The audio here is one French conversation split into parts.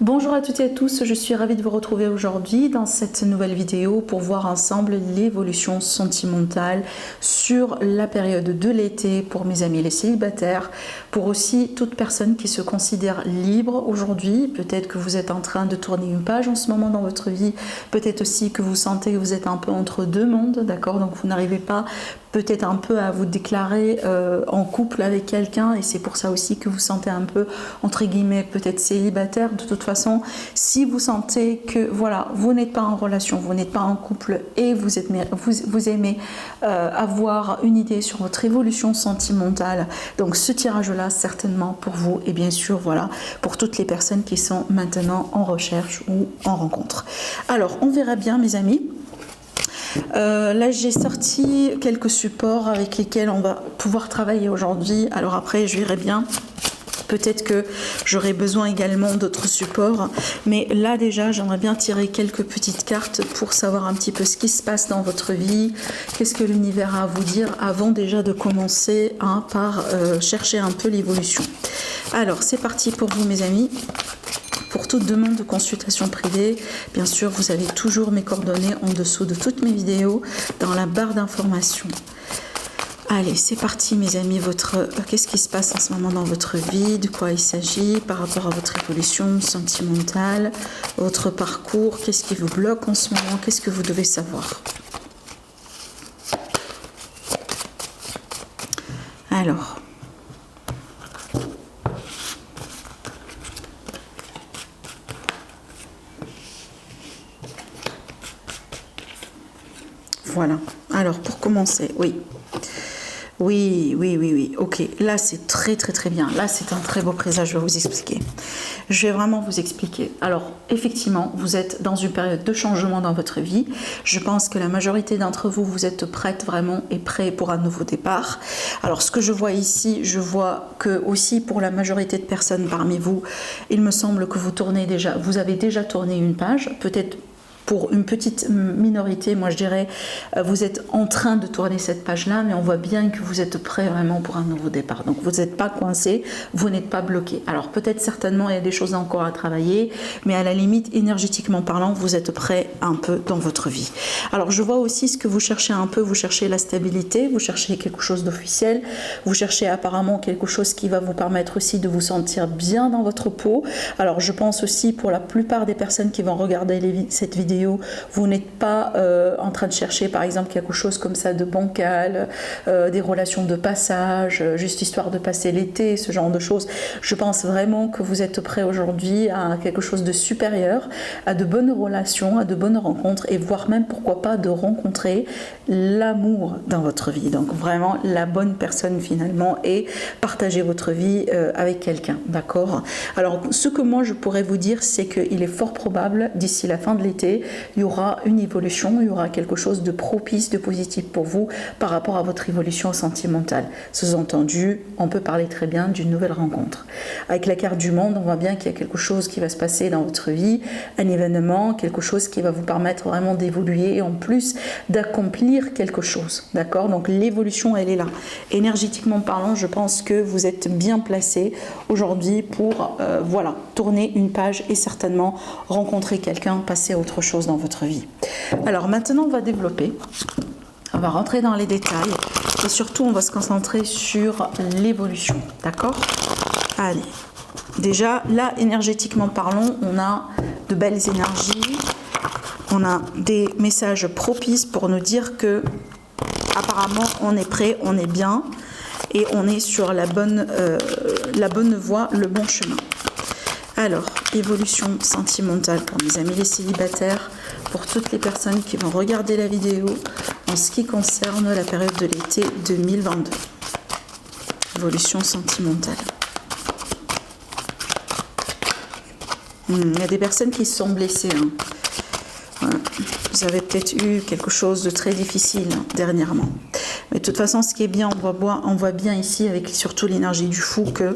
Bonjour à toutes et à tous, je suis ravie de vous retrouver aujourd'hui dans cette nouvelle vidéo pour voir ensemble l'évolution sentimentale sur la période de l'été pour mes amis les célibataires, pour aussi toute personne qui se considère libre aujourd'hui. Peut-être que vous êtes en train de tourner une page en ce moment dans votre vie, peut-être aussi que vous sentez que vous êtes un peu entre deux mondes, d'accord? Donc vous n'arrivez pas peut-être un peu à vous déclarer en couple avec quelqu'un et c'est pour ça aussi que vous sentez un peu entre guillemets peut-être célibataire. De toute façon, si vous sentez que voilà, vous n'êtes pas en relation, vous n'êtes pas en couple et vous aimez avoir une idée sur votre évolution sentimentale, donc ce tirage là certainement pour vous et bien sûr voilà pour toutes les personnes qui sont maintenant en recherche ou en rencontre. Alors on verra bien mes amis. Là j'ai sorti quelques supports avec lesquels on va pouvoir travailler aujourd'hui. Alors après je verrai bien, peut-être que j'aurai besoin également d'autres supports, mais là déjà j'aimerais bien tirer quelques petites cartes pour savoir un petit peu ce qui se passe dans votre vie, qu'est-ce que l'univers a à vous dire avant déjà de commencer par chercher un peu l'évolution. Alors c'est parti pour vous mes amis. Pour toute demande de consultation privée, bien sûr, vous avez toujours mes coordonnées en dessous de toutes mes vidéos dans la barre d'informations. Allez, c'est parti mes amis, qu'est-ce qui se passe en ce moment dans votre vie, de quoi il s'agit par rapport à votre évolution sentimentale, votre parcours, qu'est-ce qui vous bloque en ce moment, qu'est-ce que vous devez savoir. Alors... Voilà, alors pour commencer, oui, ok, là c'est très bien, là c'est un très beau présage, je vais vous expliquer. Je vais vraiment vous expliquer. Alors effectivement, vous êtes dans une période de changement dans votre vie. Je pense que la majorité d'entre vous, vous êtes prêtes vraiment et prêts pour un nouveau départ. Alors ce que je vois ici, je vois que aussi pour la majorité de personnes parmi vous, il me semble que vous avez déjà tourné une page, peut-être. Pour une petite minorité, moi je dirais, vous êtes en train de tourner cette page-là, mais on voit bien que vous êtes prêt vraiment pour un nouveau départ. Donc vous n'êtes pas coincé, vous n'êtes pas bloqué. Alors peut-être certainement il y a des choses encore à travailler, mais à la limite, énergétiquement parlant, vous êtes prêt un peu dans votre vie. Alors je vois aussi ce que vous cherchez un peu, vous cherchez la stabilité, vous cherchez quelque chose d'officiel, vous cherchez apparemment quelque chose qui va vous permettre aussi de vous sentir bien dans votre peau. Alors je pense aussi pour la plupart des personnes qui vont regarder cette vidéo, vous n'êtes pas en train de chercher par exemple quelque chose comme ça de bancal, des relations de passage, juste histoire de passer l'été, ce genre de choses. Je pense vraiment que vous êtes prêt aujourd'hui à quelque chose de supérieur, à de bonnes relations, à de bonnes rencontres et voire même pourquoi pas de rencontrer l'amour dans votre vie. Donc vraiment la bonne personne finalement et partager votre vie avec quelqu'un, d'accord? Alors ce que moi je pourrais vous dire, c'est qu'il est fort probable d'ici la fin de l'été, il y aura une évolution, il y aura quelque chose de propice, de positif pour vous par rapport à votre évolution sentimentale. Sous-entendu, on peut parler très bien d'une nouvelle rencontre. Avec la carte du monde, on voit bien qu'il y a quelque chose qui va se passer dans votre vie, un événement, quelque chose qui va vous permettre vraiment d'évoluer et en plus d'accomplir quelque chose. D'accord? Donc l'évolution, elle est là. Énergétiquement parlant, je pense que vous êtes bien placé aujourd'hui pour tourner une page et certainement rencontrer quelqu'un, passer à autre chose dans votre vie. Alors maintenant on va développer, on va rentrer dans les détails et surtout on va se concentrer sur l'évolution, d'accord? Allez, déjà là énergétiquement parlant, on a de belles énergies, on a des messages propices pour nous dire que apparemment on est prêt, on est bien et on est sur la bonne voie, le bon chemin. Alors, évolution sentimentale pour mes amis les célibataires, pour toutes les personnes qui vont regarder la vidéo en ce qui concerne la période de l'été 2022. Évolution sentimentale. Il y a des personnes qui se sont blessées. Voilà. Vous avez peut-être eu quelque chose de très difficile dernièrement. Mais de toute façon, ce qui est bien, on voit bien ici, avec surtout l'énergie du fou, que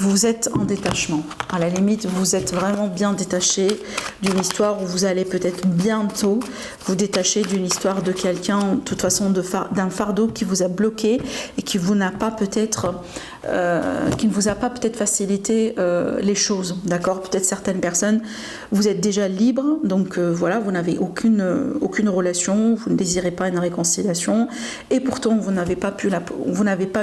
vous êtes en détachement. À la limite, vous êtes vraiment bien détaché d'une histoire où vous allez peut-être bientôt vous détacher d'une histoire de quelqu'un, de toute façon d'un fardeau qui vous a bloqué et qui vous n'a pas peut-être qui ne vous a pas peut-être facilité les choses, d'accord? Peut-être certaines personnes, vous êtes déjà libre, donc voilà, vous n'avez aucune relation, vous ne désirez pas une réconciliation, et pourtant vous n'avez pas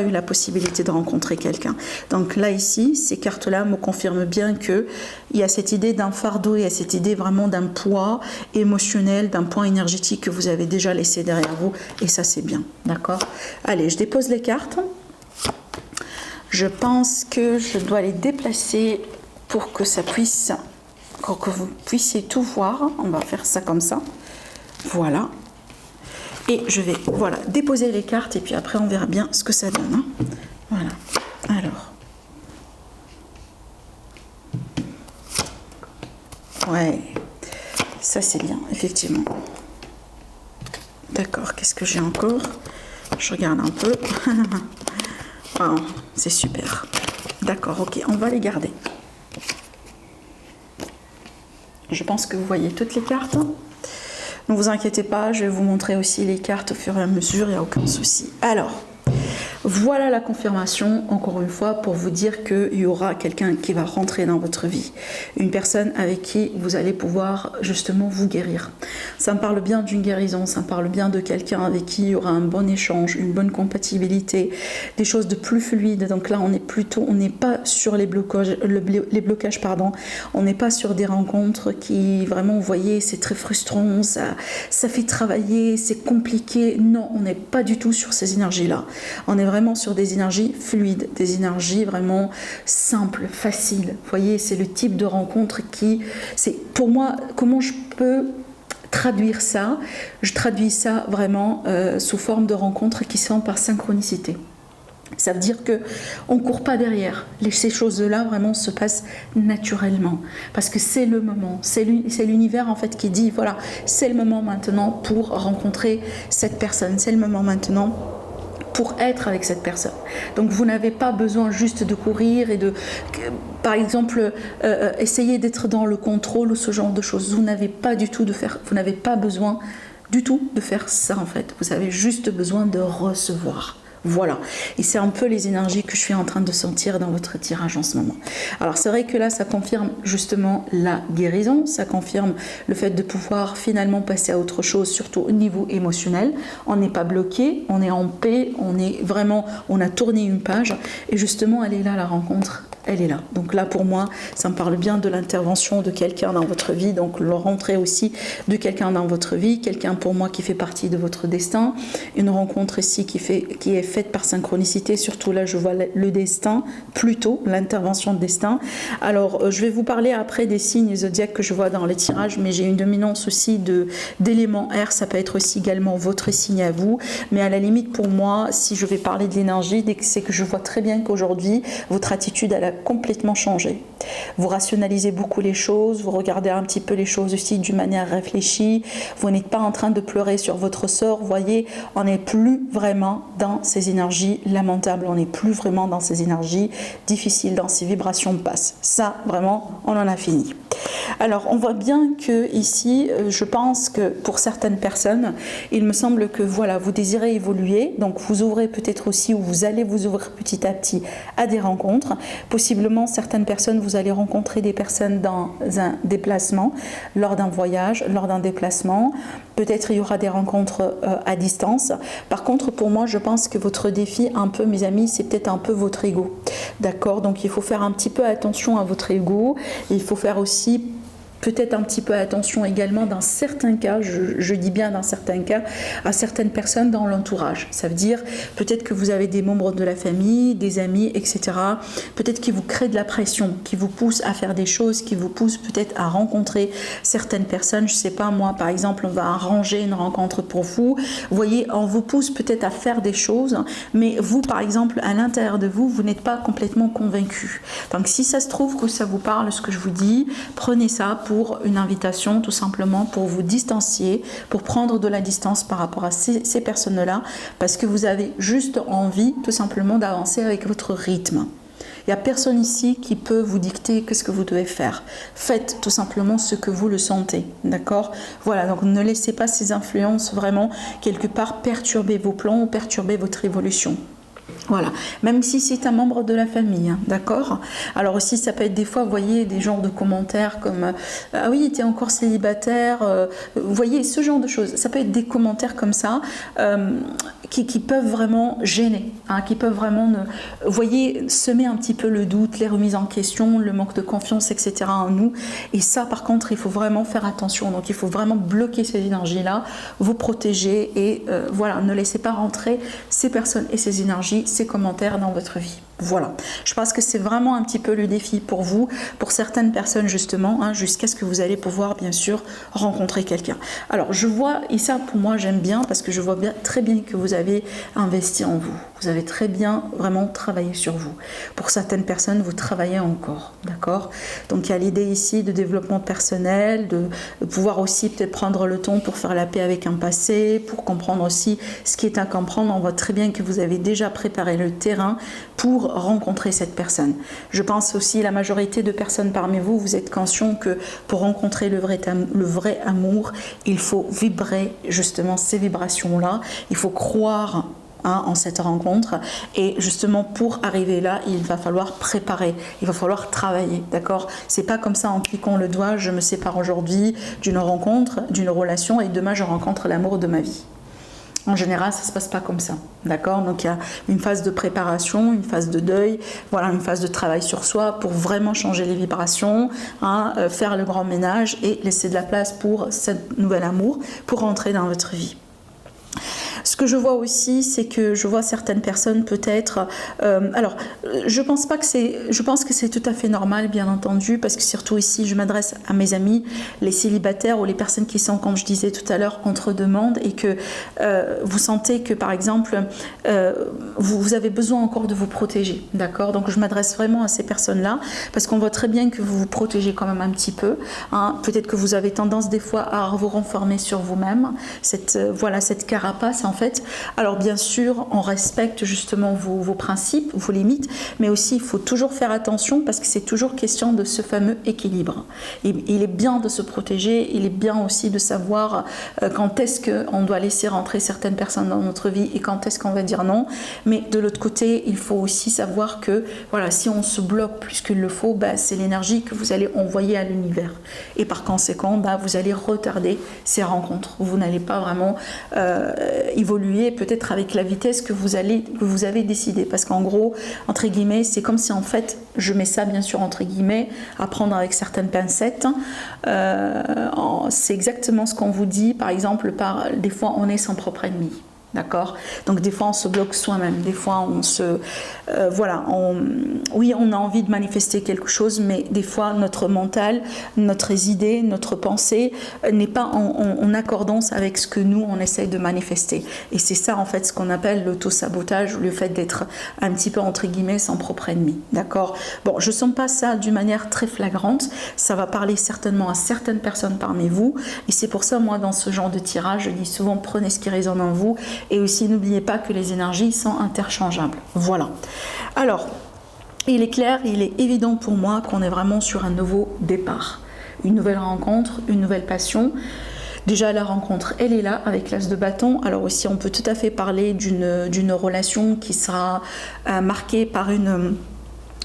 eu la possibilité de rencontrer quelqu'un. Donc là ici, ces cartes-là me confirment bien que il y a cette idée d'un fardeau, il y a cette idée vraiment d'un poids émotionnel, d'un poids énergétique que vous avez déjà laissé derrière vous, et ça c'est bien, d'accord? Allez, je dépose les cartes. Je pense que je dois les déplacer pour que ça puisse, pour que vous puissiez tout voir. On va faire ça comme ça. Voilà. Et je vais, voilà, déposer les cartes et puis après on verra bien ce que ça donne. Hein. Voilà. Alors. Ouais. Ça c'est bien, effectivement. D'accord. Qu'est-ce que j'ai encore? Je regarde un peu. Oh, c'est super. D'accord, ok, on va les garder. Je pense que vous voyez toutes les cartes. Ne vous inquiétez pas, je vais vous montrer aussi les cartes au fur et à mesure, il n'y a aucun souci. Alors, voilà la confirmation, encore une fois, pour vous dire qu'il y aura quelqu'un qui va rentrer dans votre vie. Une personne avec qui vous allez pouvoir justement vous guérir. Ça me parle bien d'une guérison, ça me parle bien de quelqu'un avec qui il y aura un bon échange, une bonne compatibilité, des choses de plus fluides. Donc là, on n'est pas sur les blocages, on n'est pas sur des rencontres qui, vraiment, vous voyez, c'est très frustrant, ça fait travailler, c'est compliqué. Non, on n'est pas du tout sur ces énergies-là. On est vraiment sur des énergies fluides, des énergies vraiment simples, faciles. Vous voyez, c'est le type de rencontre qui... c'est pour moi, comment je peux traduire ça? Je traduis ça vraiment sous forme de rencontres qui sont par synchronicité. Ça veut dire qu'on ne court pas derrière. Ces choses-là vraiment se passent naturellement. Parce que c'est le moment. C'est l'univers en fait qui dit, voilà, c'est le moment maintenant pour rencontrer cette personne. C'est le moment maintenant pour être avec cette personne. Donc vous n'avez pas besoin juste de courir et de, par exemple, essayer d'être dans le contrôle ou ce genre de choses. Vous n'avez pas besoin du tout de faire ça en fait. Vous avez juste besoin de recevoir. Voilà, et c'est un peu les énergies que je suis en train de sentir dans votre tirage en ce moment. Alors c'est vrai que là, ça confirme justement la guérison, ça confirme le fait de pouvoir finalement passer à autre chose, surtout au niveau émotionnel. On n'est pas bloqué, on est en paix, on a tourné une page, et justement, elle est là, la rencontre. Elle est là. Donc là, pour moi, ça me parle bien de l'intervention de quelqu'un dans votre vie, donc la rentrée aussi de quelqu'un dans votre vie, quelqu'un pour moi qui fait partie de votre destin, une rencontre ici qui est faite par synchronicité, surtout là, je vois le destin, plutôt l'intervention de destin. Alors, je vais vous parler après des signes zodiaques que je vois dans les tirages, mais j'ai une dominance aussi d'éléments air, ça peut être aussi également votre signe à vous, mais à la limite, pour moi, si je vais parler de l'énergie, c'est que je vois très bien qu'aujourd'hui, votre attitude, elle a complètement changé. Vous rationalisez beaucoup les choses, vous regardez un petit peu les choses aussi d'une manière réfléchie, vous n'êtes pas en train de pleurer sur votre sort, vous voyez, on n'est plus vraiment dans ces énergies lamentables, on n'est plus vraiment dans ces énergies difficiles, dans ces vibrations basses. Ça, vraiment, on en a fini. Alors, on voit bien que ici, je pense que pour certaines personnes, il me semble que voilà, vous désirez évoluer, donc vous ouvrez peut-être aussi, ou vous allez vous ouvrir petit à petit à des rencontres. Possiblement, certaines personnes, vous allez rencontrer des personnes dans un déplacement, lors d'un voyage, lors d'un déplacement. Peut-être il y aura des rencontres à distance. Par contre, pour moi, je pense que votre défi, un peu, mes amis, c'est peut-être un peu votre ego. D'accord? Donc, il faut faire un petit peu attention à votre ego. Il faut faire aussi peut-être un petit peu attention également dans certains cas, je dis bien dans certains cas, à certaines personnes dans l'entourage. Ça veut dire peut-être que vous avez des membres de la famille, des amis, etc. Peut-être qui vous créent de la pression, qui vous poussent à faire des choses, qui vous poussent peut-être à rencontrer certaines personnes. Je ne sais pas, moi par exemple, on va arranger une rencontre pour vous. Vous voyez, on vous pousse peut-être à faire des choses, mais vous par exemple, à l'intérieur de vous, vous n'êtes pas complètement convaincu. Donc si ça se trouve que ça vous parle, ce que je vous dis, prenez ça pour une invitation, tout simplement pour vous distancier, pour prendre de la distance par rapport à ces personnes-là, parce que vous avez juste envie tout simplement d'avancer avec votre rythme. Il n'y a personne ici qui peut vous dicter ce que vous devez faire. Faites tout simplement ce que vous le sentez, d'accord? Voilà, donc ne laissez pas ces influences vraiment quelque part perturber vos plans ou perturber votre évolution. Voilà, même si c'est un membre de la famille, hein, d'accord? Alors aussi, ça peut être des fois, vous voyez, des genres de commentaires comme ah oui, t'es encore célibataire, vous voyez, ce genre de choses. Ça peut être des commentaires comme ça qui peuvent vraiment gêner, hein, qui peuvent vraiment, vous voyez, semer un petit peu le doute, les remises en question, le manque de confiance, etc. en nous. Et ça, par contre, il faut vraiment faire attention. Donc, il faut vraiment bloquer ces énergies-là, vous protéger et voilà, ne laissez pas rentrer ces personnes et ces énergies, ces commentaires dans votre vie. Voilà, je pense que c'est vraiment un petit peu le défi pour vous, pour certaines personnes justement, hein, jusqu'à ce que vous allez pouvoir bien sûr rencontrer quelqu'un. Alors je vois, et ça pour moi j'aime bien parce que je vois bien, très bien que vous avez investi en vous, vous avez très bien vraiment travaillé sur vous. Pour certaines personnes, vous travaillez encore, d'accord? Donc il y a l'idée ici de développement personnel, de pouvoir aussi peut-être prendre le temps pour faire la paix avec un passé, pour comprendre aussi ce qui est à comprendre. On voit très bien que vous avez déjà préparé le terrain pour rencontrer cette personne. Je pense aussi la majorité de personnes parmi vous, vous êtes conscients que pour rencontrer le vrai amour, il faut vibrer justement ces vibrations-là, il faut croire en cette rencontre et justement pour arriver là, il va falloir préparer, il va falloir travailler, d'accord? C'est pas comme ça en cliquant le doigt, je me sépare aujourd'hui d'une rencontre, d'une relation et demain je rencontre l'amour de ma vie. En général, ça ne se passe pas comme ça, d'accord? Donc il y a une phase de préparation, une phase de deuil, voilà, une phase de travail sur soi pour vraiment changer les vibrations, hein, faire le grand ménage et laisser de la place pour ce nouvel amour, pour rentrer dans votre vie. Ce que je vois aussi, c'est que je vois certaines personnes peut-être... alors, je pense que c'est tout à fait normal, bien entendu, parce que surtout ici, je m'adresse à mes amis, les célibataires ou les personnes qui sont, comme je disais tout à l'heure, entre deux mondes et que vous sentez que, par exemple, vous avez besoin encore de vous protéger, d'accord? Donc, je m'adresse vraiment à ces personnes-là parce qu'on voit très bien que vous vous protégez quand même un petit peu. Hein. Peut-être que vous avez tendance des fois à vous renfermer sur vous-même, voilà, cette carapace, en fait. Alors bien sûr, on respecte justement vos principes, vos limites, mais aussi il faut toujours faire attention parce que c'est toujours question de ce fameux équilibre. Il est bien de se protéger, il est bien aussi de savoir quand est-ce qu'on doit laisser rentrer certaines personnes dans notre vie et quand est-ce qu'on va dire non. Mais de l'autre côté, il faut aussi savoir que voilà, si on se bloque plus qu'il le faut, c'est l'énergie que vous allez envoyer à l'univers. Et par conséquent, vous allez retarder ces rencontres. Vous n'allez pas vraiment évoluer peut-être avec la vitesse que vous avez décidé. Parce qu'en gros, entre guillemets, c'est comme si en fait, je mets ça bien sûr entre guillemets, à prendre avec certaines pincettes. C'est exactement ce qu'on vous dit, par exemple, des fois on est son propre ennemi. D'accord? Donc des fois on se bloque soi-même, des fois on se... oui, on a envie de manifester quelque chose, mais des fois notre mental, notre idée, notre pensée n'est pas en accordance avec ce que nous on essaye de manifester. Et c'est ça en fait ce qu'on appelle l'auto-sabotage, le fait d'être un petit peu entre guillemets son propre ennemi. D'accord? Bon, je ne sens pas ça d'une manière très flagrante, ça va parler certainement à certaines personnes parmi vous, et c'est pour ça moi dans ce genre de tirage, je dis souvent prenez ce qui résonne en vous. Et aussi, n'oubliez pas que les énergies sont interchangeables. Voilà. Alors, il est clair, il est évident pour moi qu'on est vraiment sur un nouveau départ. Une nouvelle rencontre, une nouvelle passion. Déjà, la rencontre, elle est là avec l'as de bâton. Alors aussi, on peut tout à fait parler d'une relation qui sera marquée par une...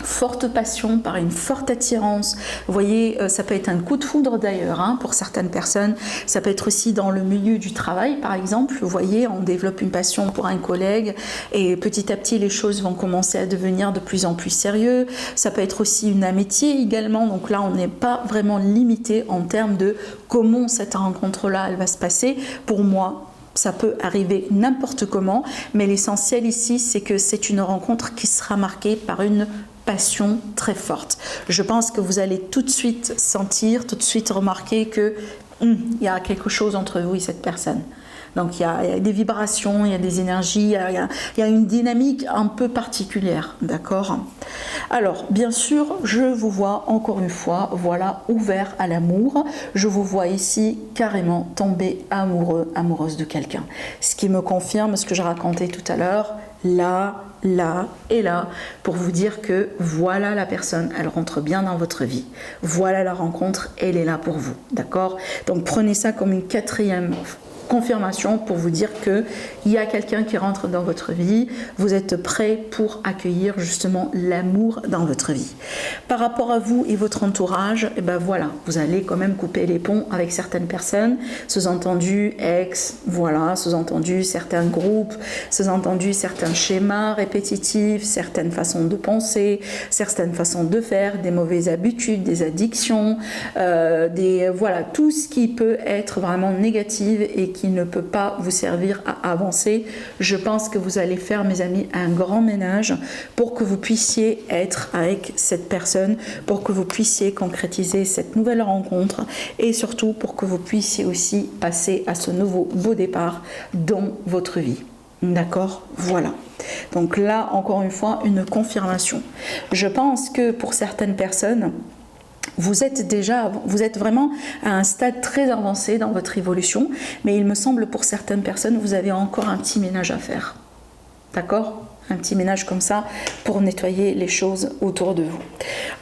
forte passion, par une forte attirance. Vous voyez, ça peut être un coup de foudre d'ailleurs pour certaines personnes. Ça peut être aussi dans le milieu du travail, par exemple. Vous voyez, on développe une passion pour un collègue et petit à petit, les choses vont commencer à devenir de plus en plus sérieux. Ça peut être aussi une amitié également. Donc là, on n'est pas vraiment limité en termes de comment cette rencontre-là, elle va se passer. Pour moi, ça peut arriver n'importe comment, mais l'essentiel ici, c'est que c'est une rencontre qui sera marquée par une passion très forte. Je pense que vous allez tout de suite sentir, tout de suite remarquer que y a quelque chose entre vous et cette personne. Donc il y a des vibrations, il y a des énergies, il y a une dynamique un peu particulière, d'accord? Alors, bien sûr, je vous vois encore une fois, voilà, ouvert à l'amour. Je vous vois ici carrément tomber amoureux, amoureuse de quelqu'un. Ce qui me confirme ce que je racontais tout à l'heure, là et là, pour vous dire que voilà la personne, elle rentre bien dans votre vie. Voilà la rencontre, elle est là pour vous, d'accord? Donc prenez ça comme une quatrième confirmation pour vous dire qu'il y a quelqu'un qui rentre dans votre vie, vous êtes prêt pour accueillir justement l'amour dans votre vie. Par rapport à vous et votre entourage, et ben voilà, vous allez quand même couper les ponts avec certaines personnes, sous-entendu ex, voilà, sous-entendu certains groupes, sous-entendu certains schémas répétitifs, certaines façons de penser, certaines façons de faire, des mauvaises habitudes, des addictions, voilà, tout ce qui peut être vraiment négatif et qui ne peut pas vous servir à avancer. Je pense que vous allez faire, mes amis, un grand ménage pour que vous puissiez être avec cette personne, pour que vous puissiez concrétiser cette nouvelle rencontre et surtout pour que vous puissiez aussi passer à ce nouveau beau départ dans votre vie. D'accord? Voilà. Donc là, encore une fois, une confirmation. Je pense que pour certaines personnes, vous êtes vraiment à un stade très avancé dans votre évolution, mais il me semble pour certaines personnes, vous avez encore un petit ménage à faire. D'accord? Un petit ménage comme ça pour nettoyer les choses autour de vous.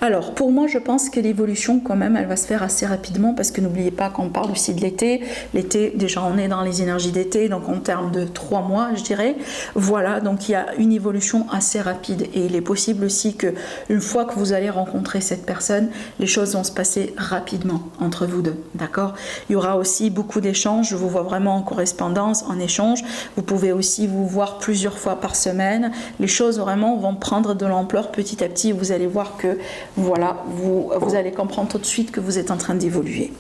Alors, pour moi, je pense que l'évolution, quand même, elle va se faire assez rapidement parce que n'oubliez pas qu'on parle aussi de l'été. L'été, déjà, on est dans les énergies d'été, donc en termes de 3 mois, je dirais. Voilà, donc il y a une évolution assez rapide et il est possible aussi que une fois que vous allez rencontrer cette personne, les choses vont se passer rapidement entre vous deux, d'accord? Il y aura aussi beaucoup d'échanges, je vous vois vraiment en correspondance, en échange. Vous pouvez aussi vous voir plusieurs fois par semaine. Les choses vraiment vont prendre de l'ampleur petit à petit. Vous allez voir que voilà, vous allez comprendre tout de suite que vous êtes en train d'évoluer.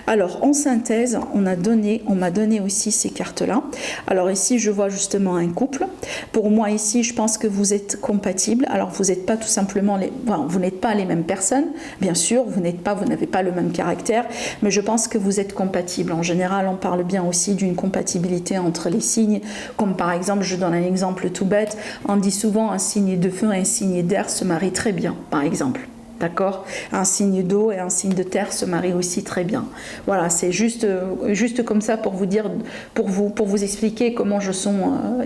Alors en synthèse, on m'a donné aussi ces cartes-là. Alors ici, je vois justement un couple. Pour moi ici, je pense que vous êtes compatibles. Alors vous n'êtes pas tout simplement vous n'êtes pas les mêmes personnes, bien sûr. Vous n'avez pas le même caractère, mais je pense que vous êtes compatibles. En général, on parle bien aussi d'une compatibilité entre les signes, comme par exemple, je donne un exemple tout bête. On dit souvent un signe de feu et un signe d'air se marient très bien, par exemple. D'accord? Un signe d'eau et un signe de terre se marient aussi très bien. Voilà, c'est juste comme ça pour vous dire, pour vous expliquer comment je sens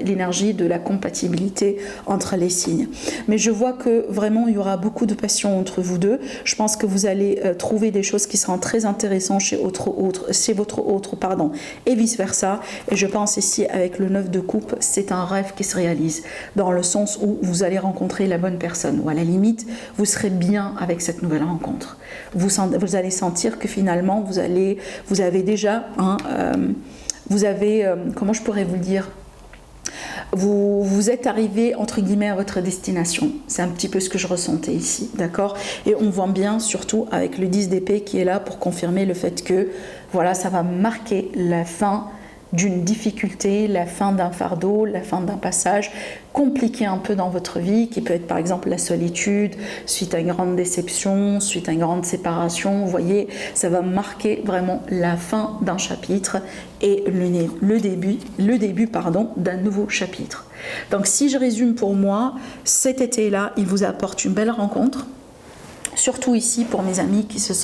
l'énergie de la compatibilité entre les signes. Mais je vois que vraiment il y aura beaucoup de passion entre vous deux. Je pense que vous allez trouver des choses qui seront très intéressantes chez votre autre, et vice versa. Et je pense ici avec le 9 de coupe, c'est un rêve qui se réalise dans le sens où vous allez rencontrer la bonne personne ou à la limite vous serez bien avec cette nouvelle rencontre. Vous allez sentir que finalement vous avez déjà comment je pourrais vous le dire, vous êtes arrivé entre guillemets à votre destination. C'est un petit peu ce que je ressentais ici, d'accord? Et on voit bien surtout avec le 10 d'épée qui est là pour confirmer le fait que voilà, ça va marquer la fin d'une difficulté, la fin d'un fardeau, la fin d'un passage compliqué un peu dans votre vie, qui peut être par exemple la solitude, suite à une grande déception, suite à une grande séparation. Vous voyez, ça va marquer vraiment la fin d'un chapitre et le début d'un nouveau chapitre. Donc si je résume pour moi, cet été-là, il vous apporte une belle rencontre. Surtout ici pour mes amis qui se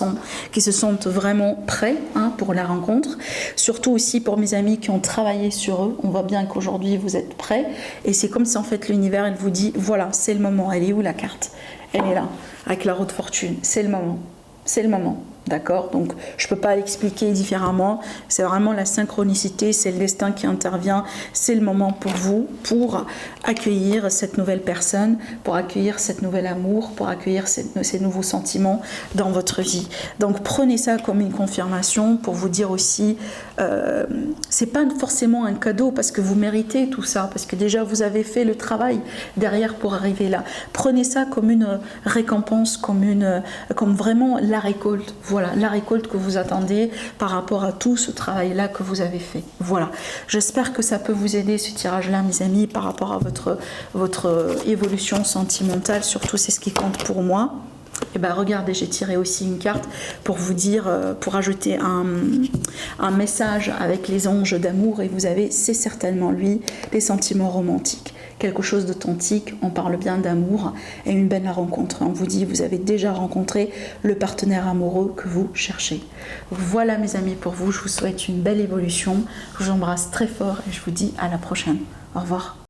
sentent vraiment prêts pour la rencontre. Surtout aussi pour mes amis qui ont travaillé sur eux. On voit bien qu'aujourd'hui vous êtes prêts. Et c'est comme si en fait l'univers il vous dit voilà, c'est le moment. Elle est où la carte? Elle est là, avec la roue de fortune. C'est le moment. C'est le moment. D'accord? Donc je ne peux pas l'expliquer différemment, c'est vraiment la synchronicité, c'est le destin qui intervient, c'est le moment pour vous, pour accueillir cette nouvelle personne, pour accueillir cette nouvelle amour, pour accueillir ces nouveaux sentiments dans votre vie. Donc prenez ça comme une confirmation pour vous dire aussi, c'est pas forcément un cadeau parce que vous méritez tout ça, parce que déjà vous avez fait le travail derrière pour arriver là. Prenez ça comme une récompense, comme vraiment la récolte. Voilà, la récolte que vous attendez par rapport à tout ce travail-là que vous avez fait. Voilà, j'espère que ça peut vous aider ce tirage-là, mes amis, par rapport à votre évolution sentimentale. Surtout, c'est ce qui compte pour moi. Et bien, regardez, j'ai tiré aussi une carte pour vous dire, pour ajouter un message avec les anges d'amour. Et vous avez, c'est certainement lui, les sentiments romantiques. Quelque chose d'authentique, on parle bien d'amour et une belle rencontre. On vous dit, vous avez déjà rencontré le partenaire amoureux que vous cherchez. Voilà mes amis pour vous, je vous souhaite une belle évolution. Je vous embrasse très fort et je vous dis à la prochaine. Au revoir.